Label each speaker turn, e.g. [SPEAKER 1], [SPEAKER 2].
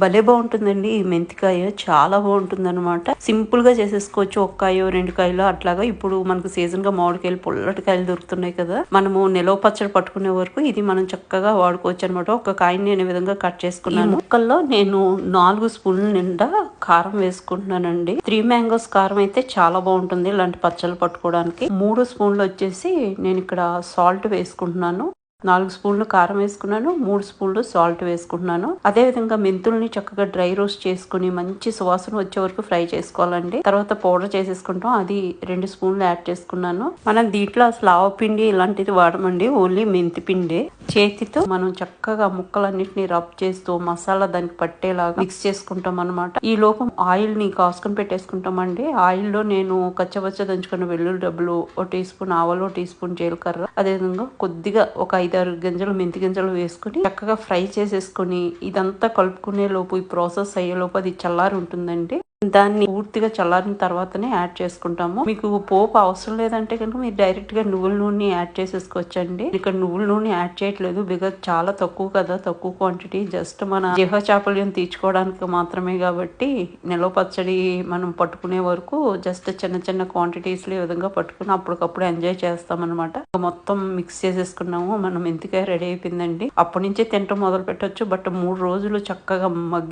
[SPEAKER 1] భలే బాగుంటుందండి ఈ మెంతికాయ, చాలా బాగుంటుందన్నమాట. సింపుల్ గా చేసేసుకోవచ్చు, ఒక్కాయో 2 కాయలు అట్లాగా. ఇప్పుడు మనకు సీజన్ గా మామిడికాయలు, పుల్లటికాయలు దొరుకుతున్నాయి కదా, మనము నిలవ పచ్చడి పట్టుకునే వరకు ఇది మనం చక్కగా వాడుకోవచ్చు అనమాట. ఒక కాయని నేను ఈ విధంగా కట్ చేసుకున్నాను. ముక్కల్లో నేను 4 స్పూన్ల నిండా కారం వేసుకుంటున్నానండి. 3 మ్యాంగోస్ కారం అయితే చాలా బాగుంటుంది ఇలాంటి పచ్చళ్ళు పట్టుకోవడానికి. 3 స్పూన్లు వచ్చేసి నేను ఇక్కడ సాల్ట్ వేసుకుంటున్నాను. 4 స్పూన్లు కారం వేసుకున్నాను, 3 స్పూన్లు సాల్ట్ వేసుకుంటున్నాను. అదే విధంగా మెంతుల్ని చక్కగా డ్రై రోస్ట్ చేసుకుని మంచి సువాసన వచ్చే వరకు ఫ్రై చేసుకోవాలండి. తర్వాత పౌడర్ చేసేసుకుంటాం, అది 2 స్పూన్లు యాడ్ చేసుకున్నాను. మనం దీంట్లో అసలు ఆవపిండి ఇలాంటిది వాడమండి, ఓన్లీ మెంతి పిండి. చేతితో మనం చక్కగా ముక్కలన్నిటిని రబ్ చేస్తూ మసాలా దానికి పట్టేలాగా మిక్స్ చేసుకుంటాం అనమాట. ఈ లోపం ఆయిల్ ని కాసుకొని పెట్టేసుకుంటామండి. ఆయిల్ లో నేను కచ్చబచ్చ దంచుకున్న వెల్లుల్లి డబ్బులు, 1 టీ స్పూన్ ఆవాలు, 1 టీ స్పూన్ జీలకర్ర, అదేవిధంగా కొద్దిగా ఒక 5-6 గింజలు మెంతి గింజలు వేసుకుని చక్కగా ఫ్రై చేసేసుకుని ఇదంతా కలుపుకునే లోపు, ఈ ప్రాసెస్ అయ్యే లోపు అది చల్లారి ఉంటుందండి. దాన్ని పూర్తిగా చల్లారిన తర్వాతనే యాడ్ చేసుకుంటాము. మీకు పోపు అవసరం లేదంటే కనుక మీరు డైరెక్ట్ గా నువ్వుల నూనె యాడ్ చేసేసుకోవచ్చండి. ఇక్కడ నువ్వుల నూనె యాడ్ చేయట్లేదు, బికాజ్ చాలా తక్కువ కదా, తక్కువ క్వాంటిటీ, జస్ట్ మన జిహ చాపల్యం తీర్చుకోవడానికి మాత్రమే కాబట్టి నిలవ పచ్చడి మనం పట్టుకునే వరకు జస్ట్ చిన్న చిన్న క్వాంటిటీస్ లో ఈ విధంగా పట్టుకుని అప్పటికప్పుడు ఎంజాయ్ చేస్తాం అనమాట. మొత్తం మిక్స్ చేసేసుకున్నాము, మనం మెంతికాయ రెడీ అయిపోయిందండి. అప్పటి నుంచే తింటం మొదలు పెట్టచ్చు, బట్ 3 రోజులు చక్కగా మగ్గి